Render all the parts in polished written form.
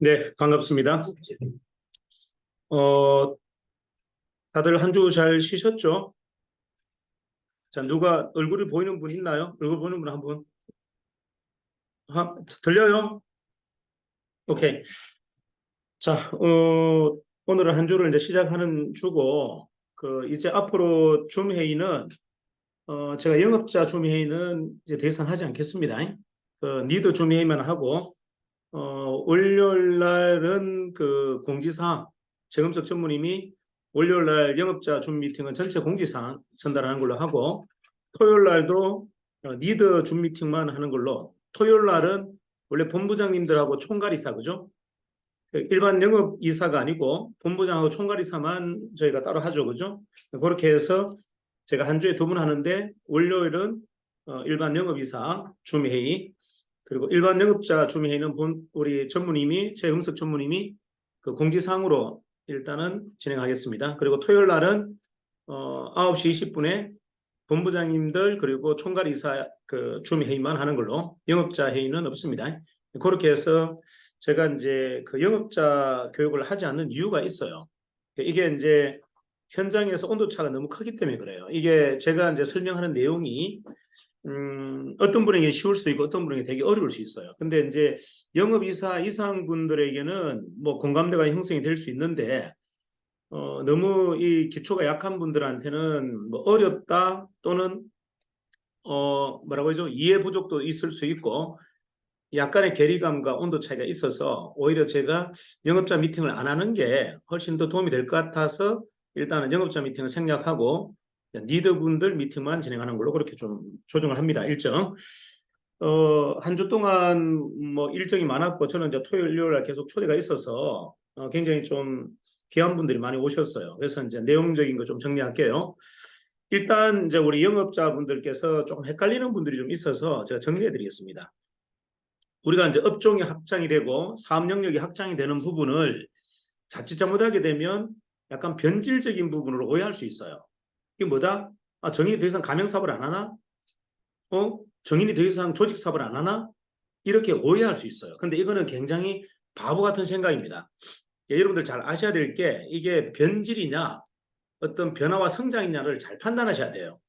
네, 반갑습니다. 어, 다들 한 주 잘 쉬셨죠? 자, 누가 얼굴이 보이는 분 있나요? 얼굴 보이는 분 한 분? 들려요? 오케이. 자, 오늘은 한 주를 이제 시작하는 주고, 이제 앞으로 줌 회의는, 제가 영업자 줌 회의는 이제 더 이상 하지 않겠습니다. 니드 줌 회의만 하고, 월요일 날은 공지사항, 정음석 전무님이 월요일 날 영업자 줌 미팅은 전체 공지사항 전달하는 걸로 하고, 토요일 날도 리더 줌 미팅만 하는 걸로, 토요일 날은 원래 본부장님들하고 총괄이사, 그죠? 일반 영업이사가 아니고 본부장하고 총괄이사만 저희가 따로 하죠, 그죠? 그렇게 해서 제가 한 주에 두 번 하는데, 월요일은 일반 영업이사 줌 회의, 그리고 일반 영업자 줌 회의는 우리 전무님이, 최흥석 전무님이 공지사항으로 일단은 진행하겠습니다. 그리고 토요일 날은 9시 20분에 본부장님들 그리고 총괄이사 줌 회의만 하는 걸로, 영업자 회의는 없습니다. 그렇게 해서 제가 이제 영업자 교육을 하지 않는 이유가 있어요. 이게 이제 현장에서 온도차가 너무 크기 때문에 그래요. 이게 제가 이제 설명하는 내용이 어떤 분에게 쉬울 수도 있고 어떤 분에게 되게 어려울 수 있어요. 근데 이제 영업이사 이상 분들에게는 뭐 공감대가 형성이 될 수 있는데, 너무 이 기초가 약한 분들한테는 뭐 어렵다 또는 뭐라고 하죠? 이해 부족도 있을 수 있고 약간의 괴리감과 온도 차이가 있어서 오히려 제가 영업자 미팅을 안 하는 게 훨씬 더 도움이 될 것 같아서 일단은 영업자 미팅을 생략하고 리더분들 미팅만 진행하는 걸로 그렇게 좀 조정을 합니다. 일정. 한 주 동안 뭐 일정이 많았고 저는 이제 토요일, 일요일 날 계속 초대가 있어서 굉장히 좀 귀한 분들이 많이 오셨어요. 그래서 이제 내용적인 거 좀 정리할게요. 일단 이제 우리 영업자분들께서 조금 헷갈리는 분들이 좀 있어서 제가 정리해 드리겠습니다. 우리가 이제 업종이 확장이 되고 사업 영역이 확장이 되는 부분을 자칫 잘못하게 되면 약간 변질적인 부분으로 오해할 수 있어요. 이게 뭐다? 정인이 더 이상 가맹 사업을 안 하나? 정인이 더 이상 조직 사업을 안 하나? 이렇게 오해할 수 있어요. 근데 이거는 굉장히 바보 같은 생각입니다. 여러분들 잘 아셔야 될 게 이게 변질이냐 어떤 변화와 성장이냐를 잘 판단하셔야 돼요.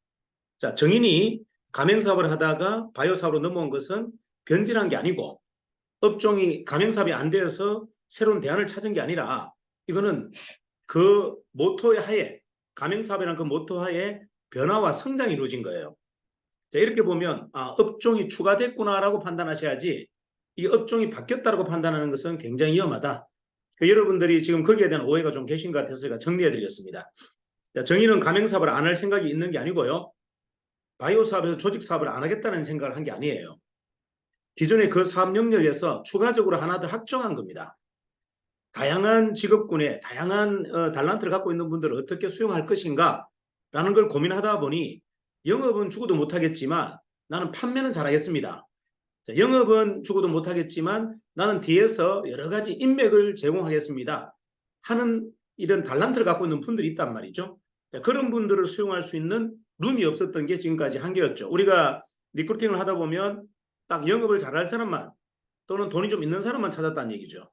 자, 정인이 가맹 사업을 하다가 바이오 사업으로 넘어온 것은 변질한 게 아니고 업종이 가맹 사업이 안 되어서 새로운 대안을 찾은 게 아니라 이거는 그 모토의 하에, 가맹 사업이라는 그 모토 하에 변화와 성장이 이루어진 거예요. 자, 이렇게 보면 업종이 추가됐구나라고 판단하셔야지 이 업종이 바뀌었다고 판단하는 것은 굉장히 위험하다. 여러분들이 지금 거기에 대한 오해가 좀 계신 것 같아서 제가 정리해 드리겠습니다. 정의는 가맹 사업을 안 할 생각이 있는 게 아니고요. 바이오 사업에서 조직 사업을 안 하겠다는 생각을 한 게 아니에요. 기존의 그 사업 영역에서 추가적으로 하나 더 확정한 겁니다. 다양한 직업군에 다양한 달란트를 갖고 있는 분들을 어떻게 수용할 것인가 라는 걸 고민하다 보니 영업은 죽어도 못하겠지만 나는 판매는 잘하겠습니다. 자, 영업은 죽어도 못하겠지만 나는 뒤에서 여러 가지 인맥을 제공하겠습니다 하는 이런 달란트를 갖고 있는 분들이 있단 말이죠. 자, 그런 분들을 수용할 수 있는 룸이 없었던 게 지금까지 한계였죠. 우리가 리크루팅을 하다 보면 딱 영업을 잘할 사람만 또는 돈이 좀 있는 사람만 찾았다는 얘기죠.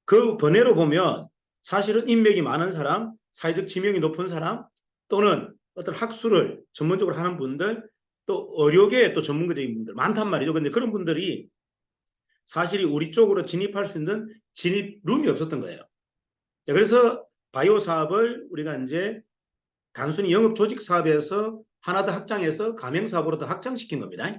그 번외로 보면 사실은 인맥이 많은 사람, 사회적 지명이 높은 사람 또는 어떤 학술을 전문적으로 하는 분들, 또 의료계에 또 전문가적인 분들 많단 말이죠. 근데 그런 분들이 사실이 우리 쪽으로 진입할 수 있는 진입룸이 없었던 거예요. 그래서 바이오 사업을 우리가 이제 단순히 영업 조직 사업에서 하나 더 확장해서 가맹 사업으로 더 확장시킨 겁니다.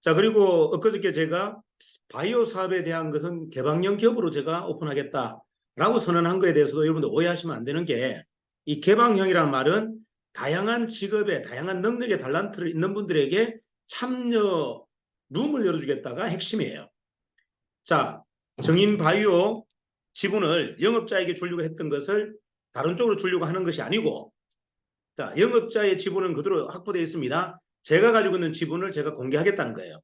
자, 그리고 엊그저께 제가 바이오 사업에 대한 것은 개방형 기업으로 제가 오픈하겠다라고 선언한 거에 대해서도 여러분들 오해하시면 안 되는 게, 이 개방형이란 말은 다양한 직업에 다양한 능력의 달란트를 있는 분들에게 참여 룸을 열어주겠다가 핵심이에요. 자, 정인 바이오 지분을 영업자에게 주려고 했던 것을 다른 쪽으로 주려고 하는 것이 아니고, 자, 영업자의 지분은 그대로 확보되어 있습니다. 제가 가지고 있는 지분을 제가 공개하겠다는 거예요.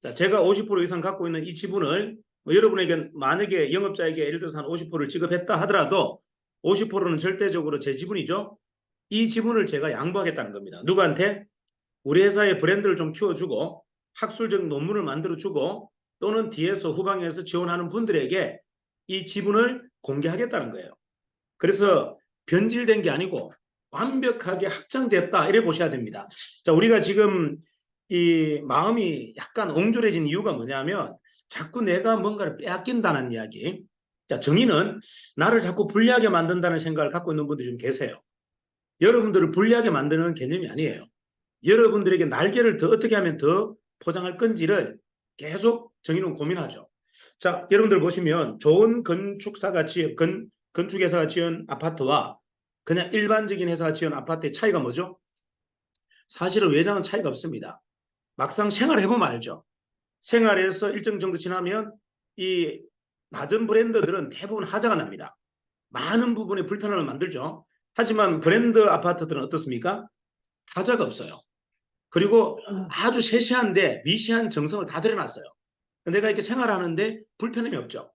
자, 제가 50% 이상 갖고 있는 이 지분을 여러분에게 만약에 영업자에게 예를 들어서 한 50%를 지급했다 하더라도 50%는 절대적으로 제 지분이죠. 이 지분을 제가 양보하겠다는 겁니다. 누구한테? 우리 회사의 브랜드를 좀 키워주고 학술적 논문을 만들어주고 또는 뒤에서 후방에서 지원하는 분들에게 이 지분을 공개하겠다는 거예요. 그래서 변질된 게 아니고 완벽하게 확장됐다 이래 보셔야 됩니다. 자, 우리가 지금 이 마음이 약간 옹졸해진 이유가 뭐냐면 자꾸 내가 뭔가를 빼앗긴다는 이야기. 자, 정의는 나를 자꾸 불리하게 만든다는 생각을 갖고 있는 분들이 좀 계세요. 여러분들을 불리하게 만드는 개념이 아니에요. 여러분들에게 날개를 더 어떻게 하면 더 포장할 건지를 계속 정의는 고민하죠. 자, 여러분들 보시면 좋은 건축회사가 지은 아파트와 그냥 일반적인 회사가 지은 아파트의 차이가 뭐죠? 사실은 외장은 차이가 없습니다. 막상 생활해보면 알죠. 생활에서 일정 정도 지나면 이 낮은 브랜드들은 대부분 하자가 납니다. 많은 부분에 불편함을 만들죠. 하지만 브랜드 아파트들은 어떻습니까? 하자가 없어요. 그리고 아주 세세한데 미시한 정성을 다 들여놨어요. 내가 이렇게 생활하는데 불편함이 없죠.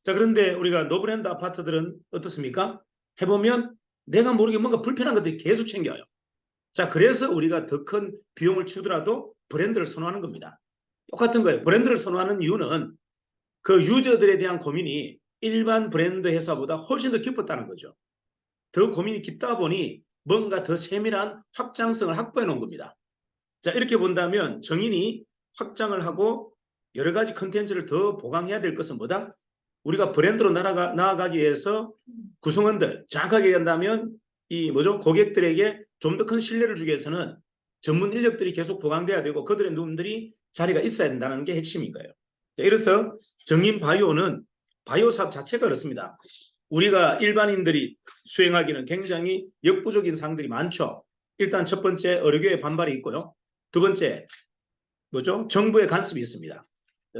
자, 그런데 우리가 노브랜드 아파트들은 어떻습니까? 해보면 내가 모르게 뭔가 불편한 것들이 계속 챙겨요. 자, 그래서 우리가 더 큰 비용을 치더라도 브랜드를 선호하는 겁니다. 똑같은 거예요. 브랜드를 선호하는 이유는 그 유저들에 대한 고민이 일반 브랜드 회사보다 훨씬 더 깊었다는 거죠. 더 고민이 깊다 보니 뭔가 더 세밀한 확장성을 확보해 놓은 겁니다. 자, 이렇게 본다면 정인이 확장을 하고 여러 가지 컨텐츠를 더 보강해야 될 것은 뭐다? 우리가 브랜드로 나아가기 위해서 구성원들, 정확하게 얘기한다면 이 뭐죠? 고객들에게 좀 더 큰 신뢰를 주기 위해서는 전문 인력들이 계속 보강돼야 되고 그들의 눈들이 자리가 있어야 된다는 게 핵심인 거예요. 이래서 정인 바이오는 바이오 사업 자체가 그렇습니다. 우리가 일반인들이 수행하기는 굉장히 역부족인 사항들이 많죠. 일단 첫 번째 의료계의 반발이 있고요. 두 번째 뭐죠? 정부의 간섭이 있습니다.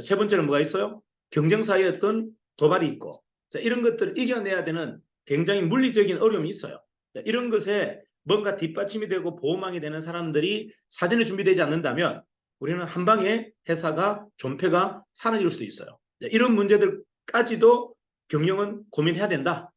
세 번째는 뭐가 있어요? 경쟁사의 어떤 도발이 있고, 자, 이런 것들을 이겨내야 되는 굉장히 물리적인 어려움이 있어요. 자, 이런 것에 뭔가 뒷받침이 되고 보호망이 되는 사람들이 사전에 준비되지 않는다면 우리는 한 방에 회사가 존폐가 사라질 수도 있어요. 자, 이런 문제들까지도 경영은 고민해야 된다.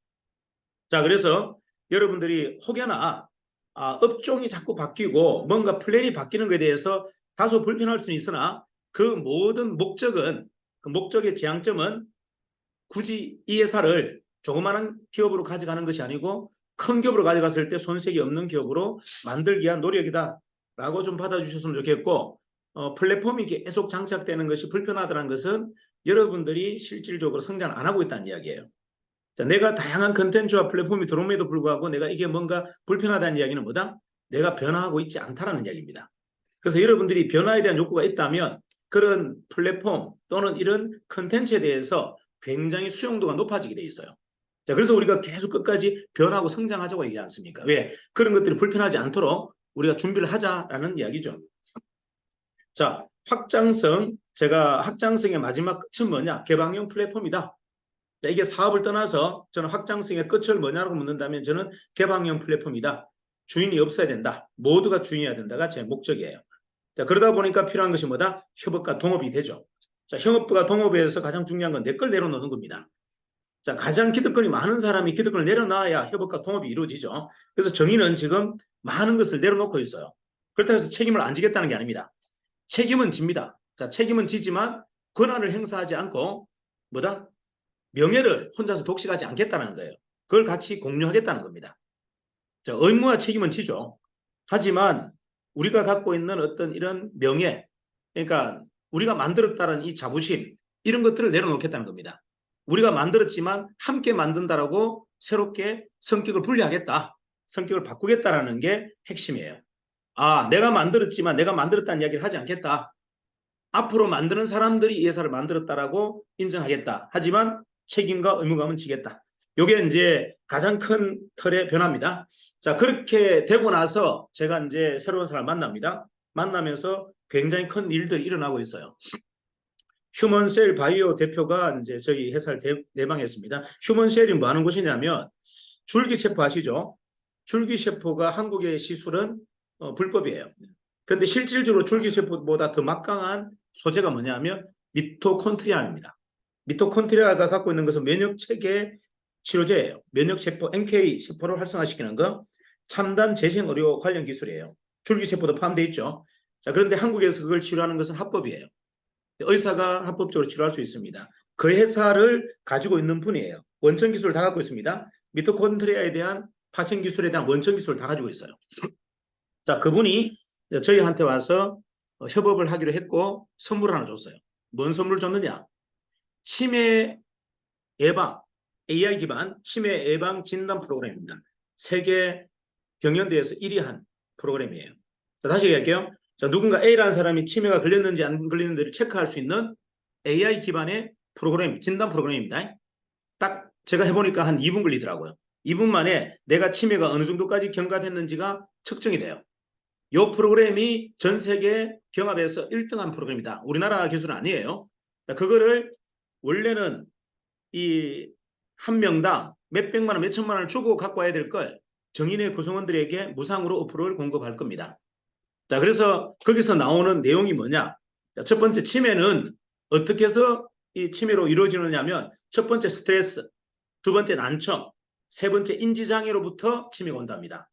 자, 그래서 여러분들이 혹여나 업종이 자꾸 바뀌고 뭔가 플랜이 바뀌는 것에 대해서 다소 불편할 수는 있으나 그 모든 목적은 그 목적의 지향점은 굳이 이 회사를 조그마한 기업으로 가져가는 것이 아니고 큰 기업으로 가져갔을 때 손색이 없는 기업으로 만들기 위한 노력이다라고 좀 받아주셨으면 좋겠고 플랫폼이 계속 장착되는 것이 불편하다는 것은 여러분들이 실질적으로 성장 안 하고 있다는 이야기예요. 자, 내가 다양한 컨텐츠와 플랫폼이 들어옴에도 불구하고 내가 이게 뭔가 불편하다는 이야기는 뭐다? 내가 변화하고 있지 않다는 이야기입니다. 그래서 여러분들이 변화에 대한 욕구가 있다면 그런 플랫폼 또는 이런 컨텐츠에 대해서 굉장히 수용도가 높아지게 돼 있어요. 자, 그래서 우리가 계속 끝까지 변하고 성장하자고 얘기하지 않습니까? 왜? 그런 것들이 불편하지 않도록 우리가 준비를 하자라는 이야기죠. 자, 확장성. 제가 확장성의 마지막 끝은 뭐냐? 개방형 플랫폼이다. 자, 이게 사업을 떠나서 저는 확장성의 끝을 뭐냐고 묻는다면 저는 개방형 플랫폼이다. 주인이 없어야 된다. 모두가 주인이어야 된다가 제 목적이에요. 자, 그러다 보니까 필요한 것이 뭐다? 협업과 동업이 되죠. 자, 협업과 동업에서 가장 중요한 건 내 걸 내려놓는 겁니다. 자, 가장 기득권이 많은 사람이 기득권을 내려놔야 협업과 동업이 이루어지죠. 그래서 정의는 지금 많은 것을 내려놓고 있어요. 그렇다고 해서 책임을 안 지겠다는 게 아닙니다. 책임은 집니다. 자, 책임은 지지만 권한을 행사하지 않고 뭐다? 명예를 혼자서 독식하지 않겠다는 거예요. 그걸 같이 공유하겠다는 겁니다. 자, 의무와 책임은 지죠. 하지만 우리가 갖고 있는 어떤 이런 명예, 그러니까 우리가 만들었다는 이 자부심, 이런 것들을 내려놓겠다는 겁니다. 우리가 만들었지만 함께 만든다라고 새롭게 성격을 분리하겠다. 성격을 바꾸겠다라는 게 핵심이에요. 내가 만들었지만 내가 만들었다는 이야기를 하지 않겠다. 앞으로 만드는 사람들이 이 회사를 만들었다라고 인정하겠다. 하지만 책임과 의무감은 지겠다. 이게 이제 가장 큰 틀의 변화입니다. 자, 그렇게 되고 나서 제가 이제 새로운 사람을 만납니다. 만나면서 굉장히 큰 일들이 일어나고 있어요. 휴먼셀 바이오 대표가 이제 저희 회사를 내방했습니다. 휴먼셀이 뭐 하는 곳이냐면 줄기세포 아시죠? 줄기세포가 한국의 시술은 불법이에요. 그런데 실질적으로 줄기세포보다 더 막강한 소재가 뭐냐면 미토콘트리아입니다. 미토콘트리아가 갖고 있는 것은 면역체계 치료제예요. 면역세포 NK 세포를 활성화시키는 거 첨단 재생의료 관련 기술이에요. 줄기세포도 포함되어 있죠. 자, 그런데 한국에서 그걸 치료하는 것은 합법이에요. 의사가 합법적으로 치료할 수 있습니다. 그 회사를 가지고 있는 분이에요. 원천 기술을 다 갖고 있습니다. 미토콘드리아에 대한 파생 기술에 대한 원천 기술을 다 가지고 있어요. 자, 그분이 저희한테 와서 협업을 하기로 했고 선물 하나 줬어요. 뭔 선물 줬느냐? 치매 예방, AI 기반 치매 예방 진단 프로그램입니다. 세계 경연대회에서 1위 한 프로그램이에요. 자, 다시 얘기할게요. 자, 누군가 A라는 사람이 치매가 걸렸는지 안 걸렸는지를 체크할 수 있는 AI 기반의 프로그램, 진단 프로그램입니다. 딱 제가 해보니까 한 2분 걸리더라고요. 2분 만에 내가 치매가 어느 정도까지 경과됐는지가 측정이 돼요. 이 프로그램이 전 세계 경합에서 1등한 프로그램이다. 우리나라 기술은 아니에요. 그거를 원래는 이 한 명당 몇백만 원, 몇천만 원을 주고 갖고 와야 될 걸 정인의 구성원들에게 무상으로 어플을 공급할 겁니다. 자, 그래서 거기서 나오는 내용이 뭐냐? 자, 첫 번째 치매는 어떻게 해서 이 치매로 이루어지느냐면 첫 번째 스트레스, 두 번째 난청, 세 번째 인지장애로부터 치매가 온답니다.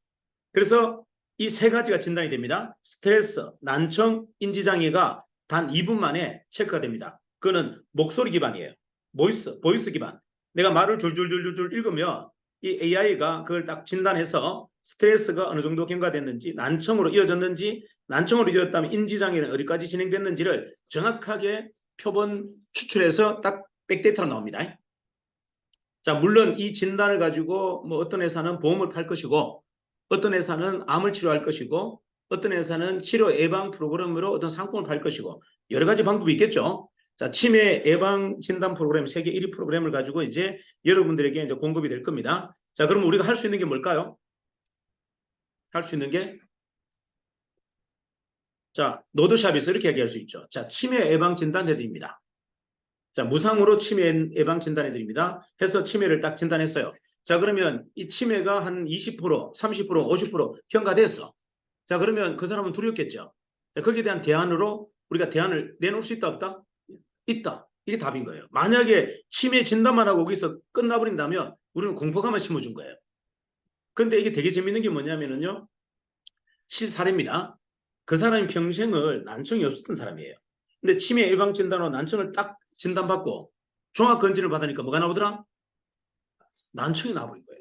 그래서 이 세 가지가 진단이 됩니다. 스트레스, 난청, 인지장애가 단 2분 만에 체크가 됩니다. 그거는 목소리 기반이에요. 보이스 기반. 내가 말을 줄줄줄줄 읽으면 이 AI가 그걸 딱 진단해서 스트레스가 어느 정도 경과됐는지, 난청으로 이어졌는지, 난청으로 이어졌다면 인지장애는 어디까지 진행됐는지를 정확하게 표본 추출해서 딱 백데이터로 나옵니다. 자, 물론 이 진단을 가지고 뭐 어떤 회사는 보험을 팔 것이고, 어떤 회사는 암을 치료할 것이고, 어떤 회사는 치료 예방 프로그램으로 어떤 상품을 팔 것이고, 여러 가지 방법이 있겠죠. 자, 치매 예방 진단 프로그램 세계 1위 프로그램을 가지고 이제 여러분들에게 이제 공급이 될 겁니다. 자, 그럼 우리가 할 수 있는 게 뭘까요? 할 수 있는 게, 자, 노드샵에서 이렇게 얘기할 수 있죠. 자, 치매 예방 진단 해드립니다. 자, 무상으로 치매 예방 진단해드립니다. 해서 치매를 딱 진단했어요. 자, 그러면 이 치매가 한 20%, 30%, 50% 경과됐어. 자, 그러면 그 사람은 두렵겠죠. 자, 거기에 대한 대안으로 우리가 대안을 내놓을 수 있다, 없다? 있다. 이게 답인 거예요. 만약에 치매 진단만 하고 거기서 끝나버린다면 우리는 공포감을 심어준 거예요. 근데 이게 되게 재밌는 게 뭐냐면요. 실사례입니다. 그 사람이 평생을 난청이 없었던 사람이에요. 근데 치매 예방 진단으로 난청을 딱 진단받고 종합검진을 받으니까 뭐가 나오더라? 난청이 나와버린 거예요.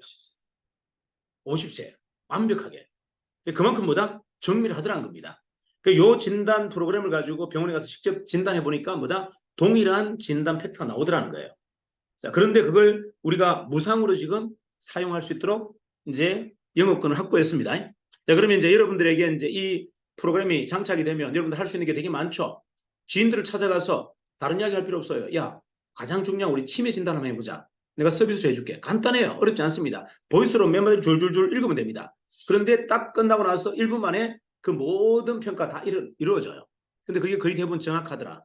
50세. 완벽하게. 그만큼 뭐다? 정밀 하더란 겁니다. 요 진단 프로그램을 가지고 병원에 가서 직접 진단해 보니까 뭐다? 동일한 진단 팩트가 나오더라는 거예요. 자, 그런데 그걸 우리가 무상으로 지금 사용할 수 있도록 이제 영업권을 확보했습니다. 자, 그러면 이제 여러분들에게 이제 이 프로그램이 장착이 되면 여러분들 할 수 있는 게 되게 많죠. 지인들을 찾아가서 다른 이야기 할 필요 없어요. 야, 가장 중요한 우리 치매 진단 한번 해보자. 내가 서비스로 해줄게. 간단해요. 어렵지 않습니다. 보이스로 몇 마디 줄줄줄 읽으면 됩니다. 그런데 딱 끝나고 나서 1분 만에 그 모든 평가 다 이루어져요. 근데 그게 거의 대부분 정확하더라.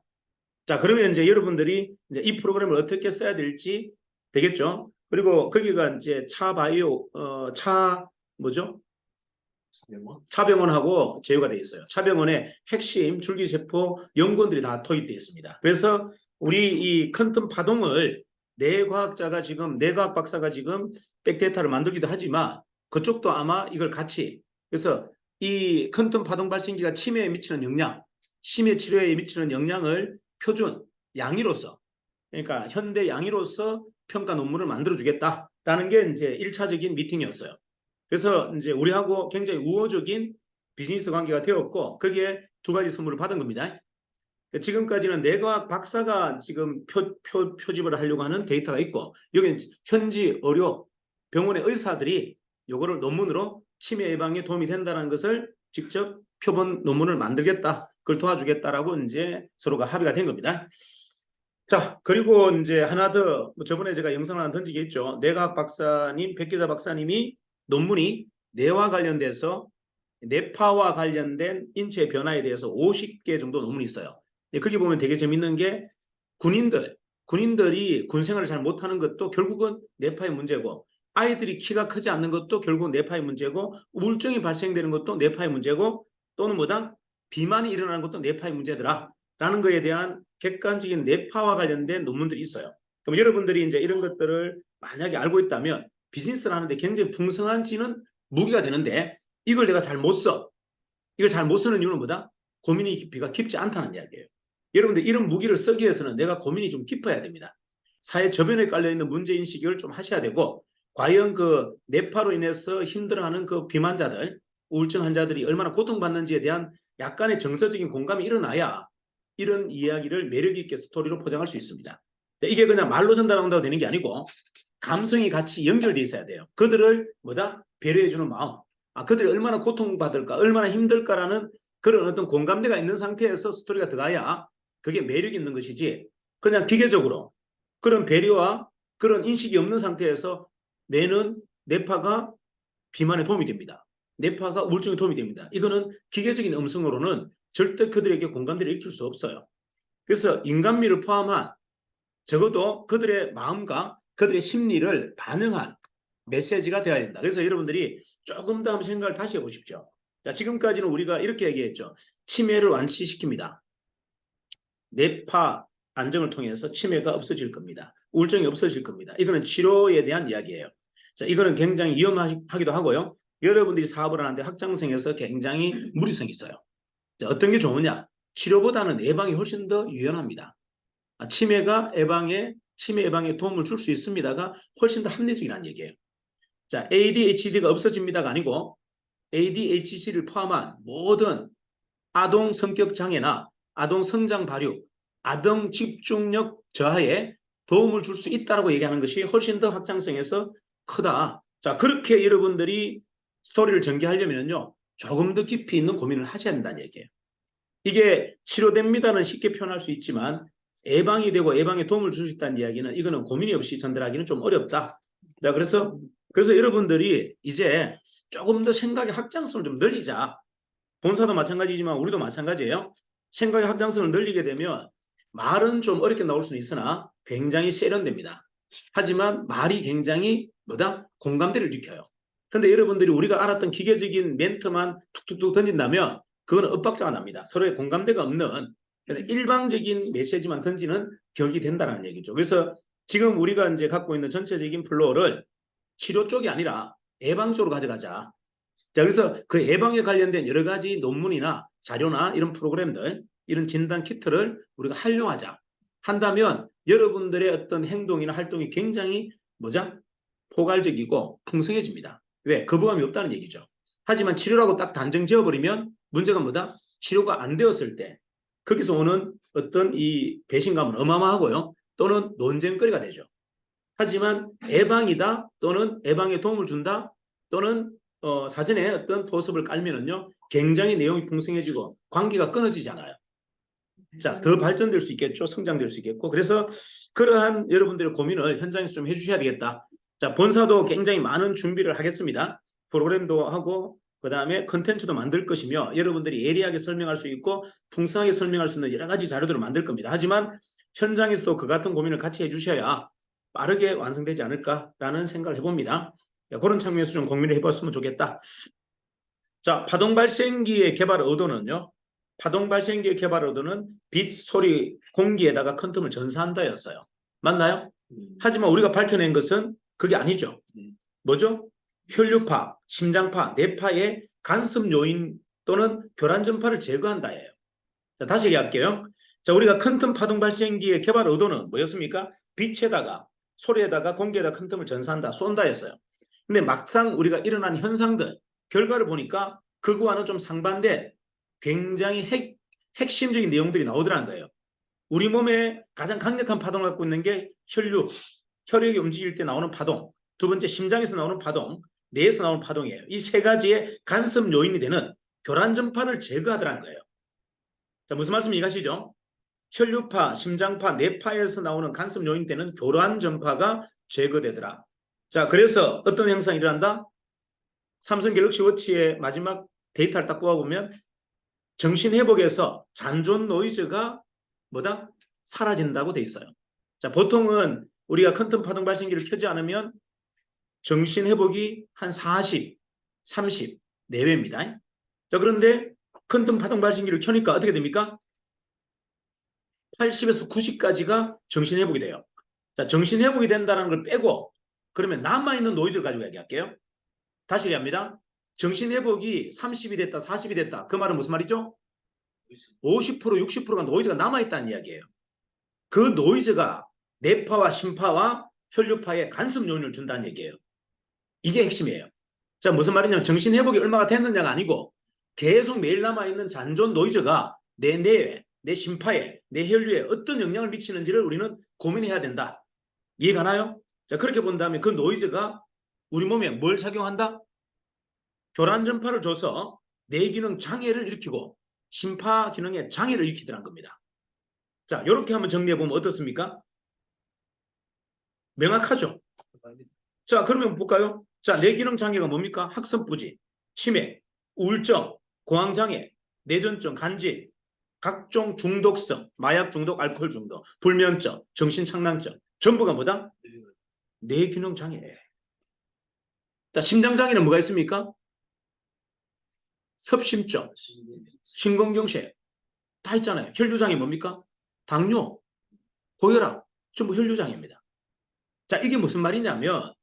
자, 그러면 이제 여러분들이 이제 이 프로그램을 어떻게 써야 될지 되겠죠. 그리고 거기가 이제 차바이오, 뭐죠? 차병원하고 제휴가 되어 있어요. 차병원의 핵심 줄기세포 연구원들이 다 투입되어 있습니다. 그래서 우리 이 퀀텀 파동을 뇌과학 박사가 지금 백데이터를 만들기도 하지만 그쪽도 아마 이걸 같이, 그래서 이 퀀텀 파동 발생기가 치매에 미치는 영향, 치매 치료에 미치는 영향을 표준 양의로서, 그러니까 현대 양의로서 평가 논문을 만들어 주겠다라는 게 이제 1차적인 미팅이었어요. 그래서 이제 우리하고 굉장히 우호적인 비즈니스 관계가 되었고 거기에 두 가지 선물을 받은 겁니다. 지금까지는 뇌과학 박사가 지금 표집을 하려고 하는 데이터가 있고 여기는 현지 의료 병원의 의사들이 요거를 논문으로 치매 예방에 도움이 된다는 것을 직접 표본 논문을 만들겠다, 그걸 도와주겠다라고 이제 서로가 합의가 된 겁니다. 자, 그리고 이제 하나 더, 저번에 제가 영상을 하나 던지게 했죠. 뇌과학 박사님, 백기자 박사님이 논문이 뇌와 관련돼서 뇌파와 관련된 인체 변화에 대해서 50개 정도 논문이 있어요. 거기 보면 되게 재밌는 게 군인들이 군 생활을 잘 못하는 것도 결국은 뇌파의 문제고, 아이들이 키가 크지 않는 것도 결국은 뇌파의 문제고, 우울증이 발생되는 것도 뇌파의 문제고, 또는 뭐다? 비만이 일어나는 것도 뇌파의 문제더라 라는 거에 대한 객관적인 뇌파와 관련된 논문들이 있어요. 그럼 여러분들이 이제 이런 것들을 만약에 알고 있다면 비즈니스를 하는데 굉장히 풍성한지는 무기가 되는데, 이걸 내가 잘 못 써. 이걸 잘 못 쓰는 이유는 뭐다? 고민이 깊이가 깊지 않다는 이야기예요. 여러분들 이런 무기를 쓰기 위해서는 내가 고민이 좀 깊어야 됩니다. 사회 저변에 깔려있는 문제인식을 좀 하셔야 되고, 과연 그 뇌파로 인해서 힘들어하는 그 비만자들, 우울증 환자들이 얼마나 고통받는지에 대한 약간의 정서적인 공감이 일어나야 이런 이야기를 매력 있게 스토리로 포장할 수 있습니다. 이게 그냥 말로 전달한다고 되는 게 아니고 감성이 같이 연결돼 있어야 돼요. 그들을 뭐다? 배려해주는 마음. 그들이 얼마나 고통받을까, 얼마나 힘들까라는 그런 어떤 공감대가 있는 상태에서 스토리가 들어가야 그게 매력 있는 것이지, 그냥 기계적으로 그런 배려와 그런 인식이 없는 상태에서 뇌파가 비만에 도움이 됩니다. 뇌파가 우울증에 도움이 됩니다. 이거는 기계적인 음성으로는 절대 그들에게 공감대를 익힐 수 없어요. 그래서 인간미를 포함한 적어도 그들의 마음과 그들의 심리를 반영한 메시지가 되어야 된다. 그래서 여러분들이 조금 더 한번 생각을 다시 해보십시오. 자, 지금까지는 우리가 이렇게 얘기했죠. 치매를 완치시킵니다. 뇌파 안정을 통해서 치매가 없어질 겁니다. 우울증이 없어질 겁니다. 이거는 치료에 대한 이야기예요. 자, 이거는 굉장히 위험하기도 하고요. 여러분들이 사업을 하는데 확장성에서 굉장히 무리성이 있어요. 자, 어떤 게 좋으냐? 치료보다는 예방이 훨씬 더 유연합니다. 치매 예방에 도움을 줄 수 있습니다가 훨씬 더 합리적이라는 얘기예요. 자, ADHD가 없어집니다가 아니고 ADHD를 포함한 모든 아동 성격 장애나 아동 성장 발육, 아동 집중력 저하에 도움을 줄 수 있다고 얘기하는 것이 훨씬 더 확장성에서 크다. 자, 그렇게 여러분들이 스토리를 전개하려면요, 조금 더 깊이 있는 고민을 하셔야 된다는 얘기예요. 이게 치료됩니다는 쉽게 표현할 수 있지만 예방이 되고 예방에 도움을 줄 수 있다는 이야기는 이거는 고민이 없이 전달하기는 좀 어렵다. 자, 그래서 여러분들이 이제 조금 더 생각의 확장성을 좀 늘리자. 본사도 마찬가지지만 우리도 마찬가지예요. 생각의 확장성을 늘리게 되면 말은 좀 어렵게 나올 수는 있으나 굉장히 세련됩니다. 하지만 말이 굉장히 공감대를 일으켜요. 근데 여러분들이 우리가 알았던 기계적인 멘트만 툭툭툭 던진다면 그건 엇박자가 납니다. 서로의 공감대가 없는 일방적인 메시지만 던지는 격이 된다는 얘기죠. 그래서 지금 우리가 이제 갖고 있는 전체적인 플로어를 치료 쪽이 아니라 예방 쪽으로 가져가자. 자, 그래서 그 예방에 관련된 여러 가지 논문이나 자료나 이런 프로그램들, 이런 진단 키트를 우리가 활용하자. 한다면 여러분들의 어떤 행동이나 활동이 굉장히 포괄적이고 풍성해집니다. 왜? 거부감이 없다는 얘기죠. 하지만 치료라고 딱 단정 지어버리면 문제가 치료가 안 되었을 때 거기서 오는 어떤 이 배신감은 어마어마하고요. 또는 논쟁거리가 되죠. 하지만 예방이다 또는 예방에 도움을 준다 또는 사전에 어떤 보습을 깔면은요, 굉장히 내용이 풍성해지고 관계가 끊어지지 않아요. 자, 더 발전될 수 있겠죠. 성장될 수 있겠고. 그래서 그러한 여러분들의 고민을 현장에서 좀 해주셔야 되겠다. 자, 본사도 굉장히 많은 준비를 하겠습니다. 프로그램도 하고 그다음에 컨텐츠도 만들 것이며 여러분들이 예리하게 설명할 수 있고 풍성하게 설명할 수 있는 여러 가지 자료들을 만들 겁니다. 하지만 현장에서도 그 같은 고민을 같이 해주셔야 빠르게 완성되지 않을까라는 생각을 해봅니다. 그런 측면에서 좀 고민을 해봤으면 좋겠다. 자, 파동 발생기의 개발 의도는요. 파동 발생기의 개발 의도는 빛, 소리, 공기에다가 퀀텀을 전사한다였어요. 맞나요? 하지만 우리가 밝혀낸 것은 그게 아니죠. 뭐죠? 혈류파, 심장파, 뇌파의 간섭 요인 또는 교란 전파를 제거한다예요. 자, 다시 얘기할게요. 자, 우리가 퀀텀 파동 발생기의 개발 의도는 뭐였습니까? 빛에다가 소리에다가 공기에다가 퀀텀을 전사한다, 쏜다였어요. 근데 막상 우리가 일어난 현상들, 결과를 보니까 그거와는 좀 상반된 굉장히 핵심적인 내용들이 나오더라는 거예요. 우리 몸에 가장 강력한 파동을 갖고 있는 게 혈액이 움직일 때 나오는 파동, 두 번째 심장에서 나오는 파동, 뇌에서 나오는 파동이에요. 이 세 가지의 간섭 요인이 되는 교란 전파를 제거하더라는 거예요. 자, 무슨 말씀 이해가시죠? 혈류파, 심장파, 뇌파에서 나오는 간섭 요인 때는 교란 전파가 제거되더라. 자, 그래서 어떤 현상이 일어난다? 삼성 갤럭시 워치의 마지막 데이터를 딱 뽑아보면 정신회복에서 잔존 노이즈가 사라진다고 돼 있어요. 자, 보통은 우리가 퀀텀 파동 발생기를 켜지 않으면 정신회복이 한 40, 30 내외입니다. 자, 그런데 퀀텀 파동 발생기를 켜니까 어떻게 됩니까? 80에서 90까지가 정신회복이 돼요. 자, 정신회복이 된다는 걸 빼고 그러면 남아있는 노이즈를 가지고 얘기할게요. 다시 얘기합니다. 정신회복이 30이 됐다, 40이 됐다. 그 말은 무슨 말이죠? 50%, 60%가 노이즈가 남아있다는 이야기예요. 그 노이즈가 뇌파와 심파와 혈류파에 간섭 요인을 준다는 얘기예요. 이게 핵심이에요. 자, 무슨 말이냐면 정신회복이 얼마가 됐느냐가 아니고 계속 매일 남아있는 잔존 노이즈가 내 뇌에, 내 심파에, 내 혈류에 어떤 영향을 미치는지를 우리는 고민해야 된다. 이해가 나요? 자, 그렇게 본다면 그 노이즈가 우리 몸에 뭘 작용한다? 교란 전파를 줘서 뇌 기능 장애를 일으키고 심파 기능에 장애를 일으키더란 겁니다. 자, 이렇게 한번 정리해보면 어떻습니까? 명확하죠? 자, 그러면 볼까요? 자, 뇌기능 장애가 뭡니까? 학습부지, 치매, 우울증, 공황장애, 뇌전증, 간질, 각종 중독성, 마약 중독, 알코올 중독, 불면증, 정신착란증, 전부가 뭐다? 뇌기능 장애. 자, 심장장애는 뭐가 있습니까? 협심증, 심근경색 다 있잖아요. 혈류장애 뭡니까? 당뇨, 고혈압, 전부 혈류장애입니다. 자, 이게 무슨 말이냐면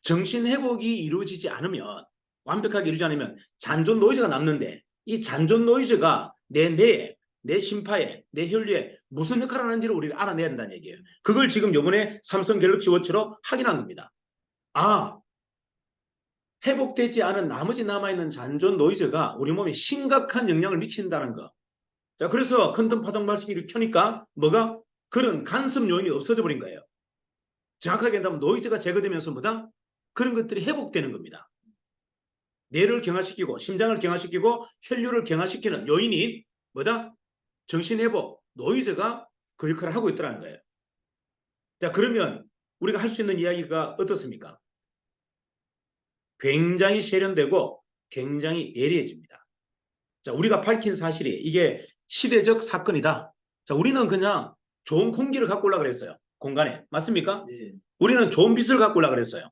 정신회복이 이루어지지 않으면 완벽하게 이루어지지 않으면 잔존 노이즈가 남는데 이 잔존 노이즈가 내 뇌에, 내 심파에, 내 혈류에 무슨 역할을 하는지를 우리가 알아내야 된다는 얘기예요. 그걸 지금 이번에 삼성 갤럭시 워치로 확인한 겁니다. 아, 회복되지 않은 나머지 남아있는 잔존 노이즈가 우리 몸에 심각한 영향을 미친다는 거. 자, 그래서 퀀텀 파동 발생기를 켜니까 뭐가? 그런 간섭 요인이 없어져 버린 거예요. 정확하게 한다면 노이즈가 제거되면서 뭐다? 그런 것들이 회복되는 겁니다. 뇌를 경화시키고 심장을 경화시키고 혈류를 경화시키는 요인이 뭐다? 정신회복, 노이즈가 그 역할을 하고 있다는 거예요. 자, 그러면 우리가 할 수 있는 이야기가 어떻습니까? 굉장히 세련되고 굉장히 예리해집니다. 자, 우리가 밝힌 사실이 이게 시대적 사건이다. 자, 우리는 그냥 좋은 공기를 갖고 오려고 그랬어요. 공간에. 맞습니까? 네. 우리는 좋은 빛을 갖고 오려고 그랬어요.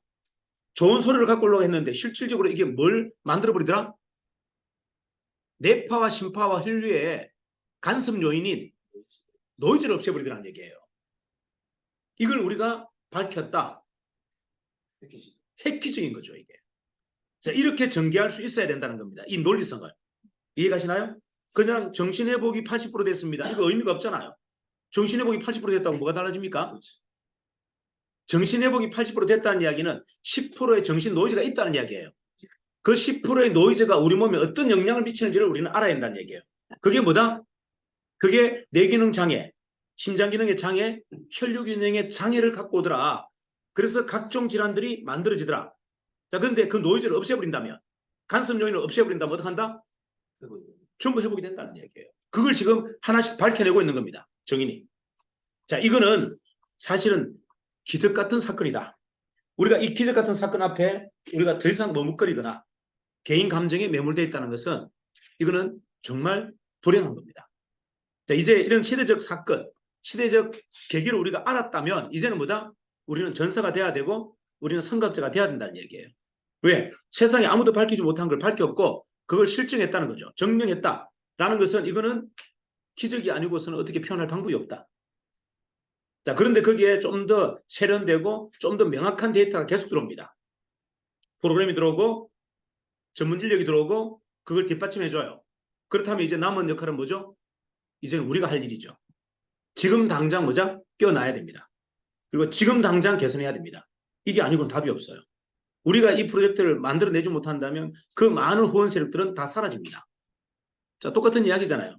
좋은 소리를 갖고 오려고 했는데 실질적으로 이게 뭘 만들어버리더라? 뇌파와 심파와 혈류의 간섭 요인인 노이즈를 없애버리더라는 얘기예요. 이걸 우리가 밝혔다. 획기적인 거죠, 이게. 자, 이렇게 전개할 수 있어야 된다는 겁니다. 이 논리성을. 이해가시나요? 그냥 정신회복이 80% 됐습니다. 이거 의미가 없잖아요. 정신회복이 80% 됐다고 뭐가 달라집니까? 정신회복이 80% 됐다는 이야기는 10%의 정신 노이즈가 있다는 이야기예요. 그 10%의 노이즈가 우리 몸에 어떤 영향을 미치는지를 우리는 알아야 한다는 얘기예요. 그게 뭐다? 그게 뇌기능 장애, 심장기능의 장애, 혈류기능의 장애를 갖고 오더라. 그래서 각종 질환들이 만들어지더라. 자, 그런데 그 노이즈를 없애버린다면, 간섭 요인을 없애버린다면 어떡한다? 전부 회복이 된다는 얘기예요. 그걸 지금 하나씩 밝혀내고 있는 겁니다. 정인이. 자, 이거는 사실은 기적 같은 사건이다. 우리가 이 기적 같은 사건 앞에 우리가 더 이상 머뭇거리거나 개인 감정에 매몰되어 있다는 것은 이거는 정말 불행한 겁니다. 자, 이제 이런 시대적 사건, 시대적 계기를 우리가 알았다면 이제는 뭐다? 우리는 전사가 돼야 되고 우리는 선각자가 돼야 된다는 얘기예요. 왜? 세상에 아무도 밝히지 못한 걸 밝혔고 그걸 실증했다는 거죠. 증명했다라는 것은 이거는 기적이 아니고서는 어떻게 표현할 방법이 없다. 자, 그런데 거기에 좀 더 세련되고 좀 더 명확한 데이터가 계속 들어옵니다. 프로그램이 들어오고 전문 인력이 들어오고 그걸 뒷받침해줘요. 그렇다면 이제 남은 역할은 뭐죠? 이제는 우리가 할 일이죠. 지금 당장 뭐죠? 껴놔야 됩니다. 그리고 지금 당장 개선해야 됩니다. 이게 아니고는 답이 없어요. 우리가 이 프로젝트를 만들어내지 못한다면 그 많은 후원 세력들은 다 사라집니다. 자, 똑같은 이야기잖아요.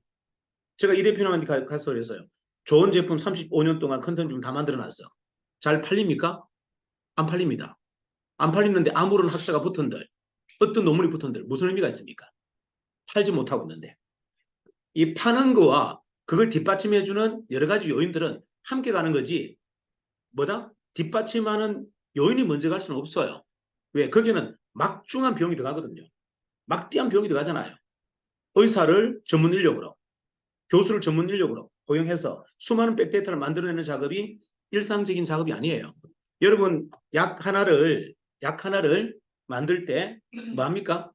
제가 이 대표님한테 가서 그랬어요. 좋은 제품 35년 동안 컨텐츠를 다 만들어놨어. 잘 팔립니까? 안 팔립니다. 안 팔리는데 아무런 학자가 붙은들, 어떤 논문이 붙은들 무슨 의미가 있습니까? 팔지 못하고 있는데. 이 파는 거와 그걸 뒷받침해주는 여러 가지 요인들은 함께 가는 거지. 뭐다? 뒷받침하는 요인이 먼저 갈 수는 없어요. 왜? 거기는 막중한 비용이 들어가거든요. 막대한 비용이 들어가잖아요. 의사를 전문 인력으로, 교수를 전문 인력으로 고용해서 수많은 백데이터를 만들어내는 작업이 일상적인 작업이 아니에요. 여러분, 약 하나를 만들 때 뭐합니까?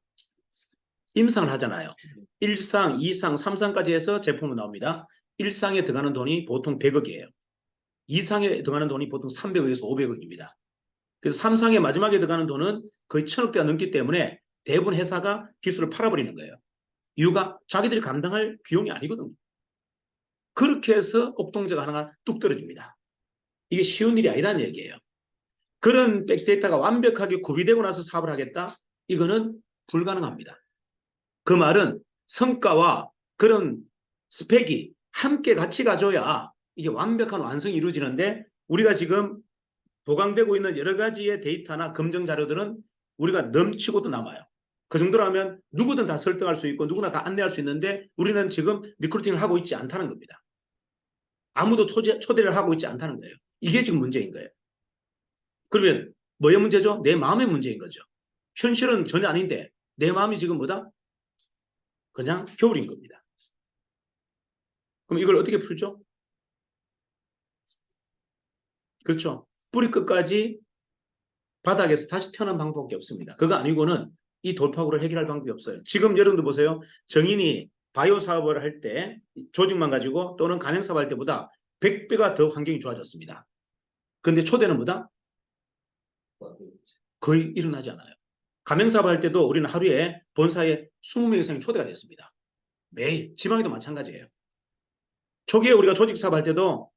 임상을 하잖아요. 1상, 2상, 3상까지 해서 제품은 나옵니다. 1상에 들어가는 돈이 보통 100억이에요. 2상에 들어가는 돈이 보통 300억에서 500억입니다. 그래서 3상의 마지막에 들어가는 돈은 거의 1000억대가 넘기 때문에 대부분 회사가 기술을 팔아버리는 거예요. 이유가 자기들이 감당할 비용이 아니거든요. 그렇게 해서 옥동자가 하나가 뚝 떨어집니다. 이게 쉬운 일이 아니라는 얘기예요. 그런 백데이터가 완벽하게 구비되고 나서 사업을 하겠다? 이거는 불가능합니다. 그 말은 성과와 그런 스펙이 함께 같이 가져야 이게 완벽한 완성이 이루어지는데, 우리가 지금 보강되고 있는 여러 가지의 데이터나 검증 자료들은 우리가 넘치고도 남아요. 그 정도라면 누구든 다 설득할 수 있고 누구나 다 안내할 수 있는데 우리는 지금 리크루팅을 하고 있지 않다는 겁니다. 아무도 초대를 하고 있지 않다는 거예요. 이게 지금 문제인 거예요. 그러면 뭐의 문제죠? 내 마음의 문제인 거죠. 현실은 전혀 아닌데 내 마음이 지금 뭐다? 그냥 겨울인 겁니다. 그럼 이걸 어떻게 풀죠? 그렇죠. 뿌리 끝까지 바닥에서 다시 태어난 방법밖에 없습니다. 그거 아니고는 이 돌파구를 해결할 방법이 없어요. 지금 여러분들 보세요. 정인이 바이오 사업을 할 때 조직만 가지고 또는 간행 사업 할 때보다 100배가 더 환경이 좋아졌습니다. 그런데 초대는 뭐다? 거의 일어나지 않아요. 가맹 사업 할 때도 우리는 하루에 본사에 20명 이상이 초대가 됐습니다. 매일. 지방에도 마찬가지예요. 초기에 우리가 조직 사업 할 때도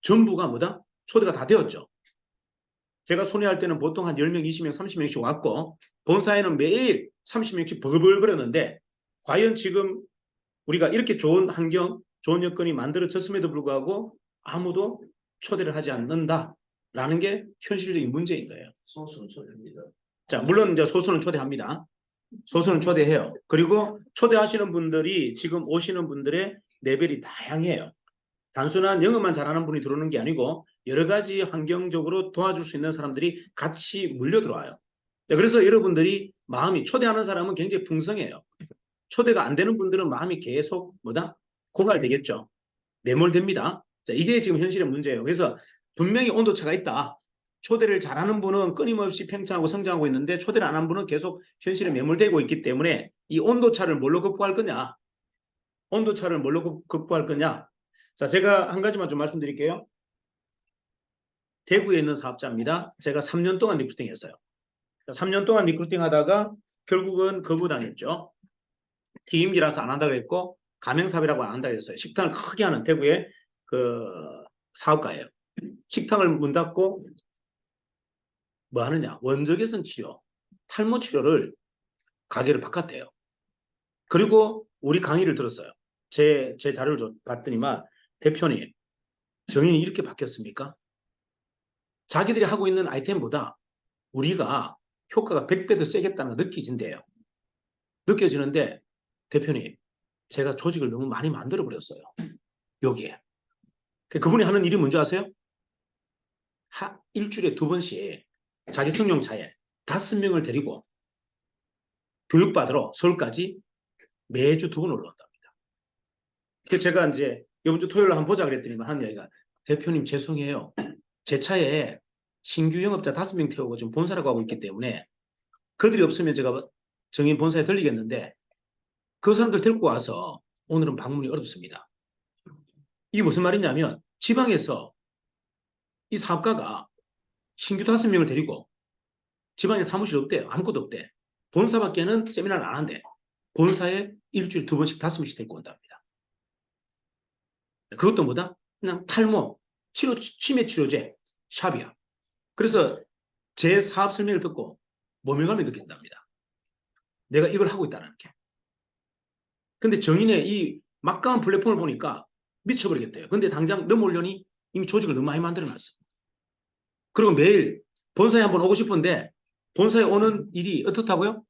전부가 뭐다? 초대가 다 되었죠. 제가 손해할 때는 보통 한 10명, 20명, 30명씩 왔고 본사에는 매일 30명씩 버글버글거렸는데 과연 지금 우리가 이렇게 좋은 환경, 좋은 여건이 만들어졌음에도 불구하고 아무도 초대를 하지 않는다라는 게 현실적인 문제인 거예요. 소수는 초대합니다. 자, 물론 이제 소수는 초대합니다. 소수는 초대해요. 그리고 초대하시는 분들이 지금 오시는 분들의 레벨이 다양해요. 단순한 영어만 잘하는 분이 들어오는 게 아니고 여러 가지 환경적으로 도와줄 수 있는 사람들이 같이 물려 들어와요. 그래서 여러분들이 마음이, 초대하는 사람은 굉장히 풍성해요. 초대가 안 되는 분들은 마음이 계속 뭐다? 고갈되겠죠. 매몰됩니다. 자, 이게 지금 현실의 문제예요. 그래서 분명히 온도차가 있다. 초대를 잘하는 분은 끊임없이 팽창하고 성장하고 있는데 초대를 안 한 분은 계속 현실에 매몰되고 있기 때문에 이 온도차를 뭘로 극복할 거냐? 온도차를 뭘로 극복할 거냐? 자, 제가 한 가지만 좀 말씀드릴게요. 대구에 있는 사업자입니다. 제가 3년 동안 리크루팅 했어요. 3년 동안 리크루팅 하다가 결국은 거부당했죠. TMG라서 안 한다고 했고 가맹사업이라고 안 한다고 했어요. 식당을 크게 하는 대구의 그 사업가예요. 식당을 문 닫고 뭐 하느냐? 원적외선 치료, 탈모 치료를 가게를 바꿨대요. 그리고 우리 강의를 들었어요. 제 자료를 봤더니만 대표님, 정인이 이렇게 바뀌었습니까? 자기들이 하고 있는 아이템보다 우리가 효과가 100배 더 세겠다는 거 느껴진대요. 느껴지는데 대표님, 제가 조직을 너무 많이 만들어버렸어요. 여기에. 그분이 하는 일이 뭔지 아세요? 일주일에 2번씩 자기 승용차에 5명을 데리고 교육받으러 서울까지 매주 2번 올라온답니다. 그래서 제가 이제 이번 주 토요일에 한번 보자 그랬더니 하는 얘기가, 대표님 죄송해요. 제 차에 신규 영업자 5명 태우고 지금 본사라고 하고 있기 때문에 그들이 없으면 제가 정인 본사에 들리겠는데 그 사람들 데리고 와서 오늘은 방문이 어렵습니다. 이게 무슨 말이냐면 지방에서 이 사업가가 신규 5명을 데리고 지방에 사무실 없대요. 아무것도 없대. 본사밖에는 세미나를 안 한대. 본사에 일주일에 2번씩 5명씩 데리고 온답니다. 그것도 뭐다? 그냥 탈모, 치매 치료제, 샵이야. 그래서 제 사업 설명을 듣고 모멸감이 느껴진답니다. 내가 이걸 하고 있다는 게. 근데 정인의 이 막강한 플랫폼을 보니까 미쳐버리겠대요. 근데 당장 넘어오려니 이미 조직을 너무 많이 만들어놨어. 그리고 매일 본사에 한번 오고 싶은데 본사에 오는 일이 어떻다고요?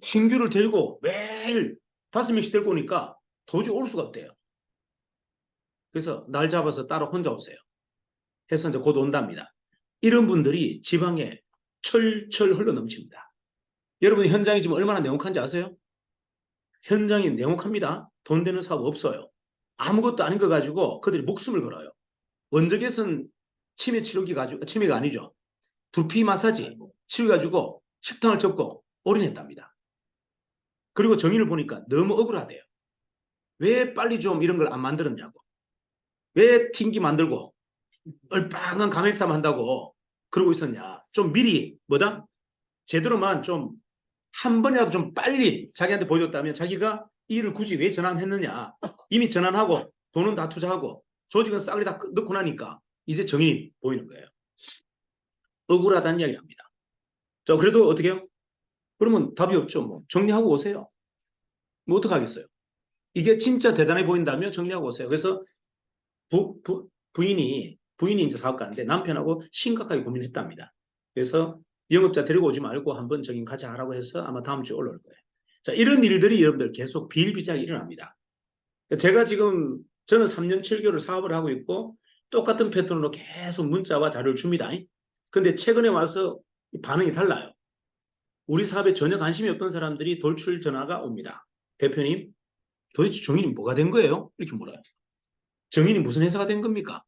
신규를 데리고 매일 5명씩 데리고 오니까 도저히 올 수가 없대요. 그래서 날 잡아서 따로 혼자 오세요. 해서 이제 곧 온답니다. 이런 분들이 지방에 철철 흘러 넘칩니다. 여러분 현장이 지금 얼마나 냉혹한지 아세요? 현장이 냉혹합니다. 돈 되는 사업 없어요. 아무것도 아닌 거 가지고 그들이 목숨을 걸어요. 원적외선 치매 치료기 가지고, 치매가 아니죠. 두피 마사지 치료가지고 식당을 접고 올인했답니다. 그리고 정의를 보니까 너무 억울하대요. 왜 빨리 좀 이런 걸 안 만들었냐고. 왜 팅기 만들고 얼빵한 가맹싸움 한다고 그러고 있었냐. 좀 미리 뭐다? 제대로만 좀 한 번이라도 좀 빨리 자기한테 보여줬다면 자기가 이 일을 굳이 왜 전환했느냐. 이미 전환하고 돈은 다 투자하고 조직은 싸그리 다 넣고 나니까 이제 정인이 보이는 거예요. 억울하다는 이야기를 합니다. 자, 그래도 어떻게 해요? 그러면 답이 없죠. 뭐 정리하고 오세요. 뭐 어떡하겠어요. 이게 진짜 대단해 보인다면 정리하고 오세요. 그래서 부인이 이제 사업가인데 남편하고 심각하게 고민했답니다. 그래서 영업자 데리고 오지 말고 한번 저긴 같이 하라고 해서 아마 다음 주에 올라올 거예요. 자, 이런 일들이 여러분들 계속 비일비재하게 일어납니다. 제가 지금 저는 3년 7개월 사업을 하고 있고 똑같은 패턴으로 계속 문자와 자료를 줍니다. 근데 최근에 와서 반응이 달라요. 우리 사업에 전혀 관심이 없던 사람들이 돌출 전화가 옵니다. 대표님, 도대체 정인이 뭐가 된 거예요? 이렇게 물어요. 정인이 무슨 회사가 된 겁니까?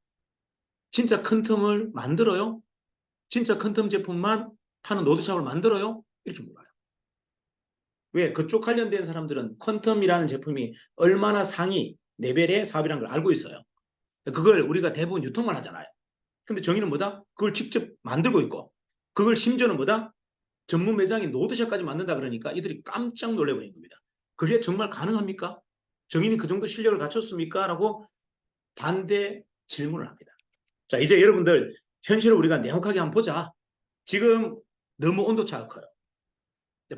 진짜 큰 텀을 만들어요? 진짜 큰 텀 제품만 파는 로드샵을 만들어요? 이렇게 물어요. 왜? 그쪽 관련된 사람들은 퀀텀이라는 제품이 얼마나 상위 레벨의 사업이라는 걸 알고 있어요. 그걸 우리가 대부분 유통만 하잖아요. 근데 정의는 뭐다? 그걸 직접 만들고 있고 그걸 심지어는 뭐다? 전문 매장이 노드샵까지 만든다 그러니까 이들이 깜짝 놀래버린 겁니다. 그게 정말 가능합니까? 정인이 그 정도 실력을 갖췄습니까? 라고 반대 질문을 합니다. 자, 이제 여러분들 현실을 우리가 냉혹하게 한번 보자. 지금 너무 온도차가 커요.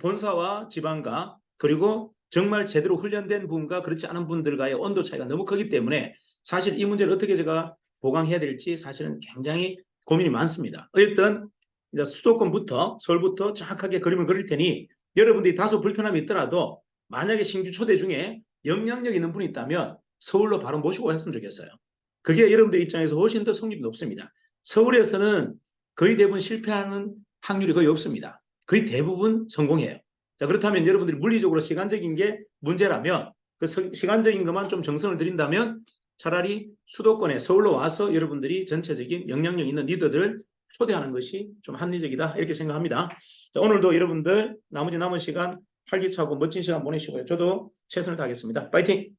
본사와 지방과 그리고 정말 제대로 훈련된 분과 그렇지 않은 분들과의 온도 차이가 너무 크기 때문에 사실 이 문제를 어떻게 제가 보강해야 될지 사실은 굉장히 고민이 많습니다. 어쨌든 이제 수도권부터 서울부터 정확하게 그림을 그릴 테니 여러분들이 다소 불편함이 있더라도 만약에 신규 초대 중에 영향력 있는 분이 있다면 서울로 바로 모시고 했으면 좋겠어요. 그게 여러분들 입장에서 훨씬 더 성립이 높습니다. 서울에서는 거의 대부분 실패하는 확률이 거의 없습니다. 거의 대부분 성공해요. 자, 그렇다면 여러분들이 물리적으로 시간적인 게 문제라면 그 시간적인 것만 좀 정성을 들인다면 차라리 수도권에 서울로 와서 여러분들이 전체적인 영향력 있는 리더들을 초대하는 것이 좀 합리적이다 이렇게 생각합니다. 자, 오늘도 여러분들 나머지 남은 시간 활기차고 멋진 시간 보내시고요. 저도 최선을 다하겠습니다. 파이팅!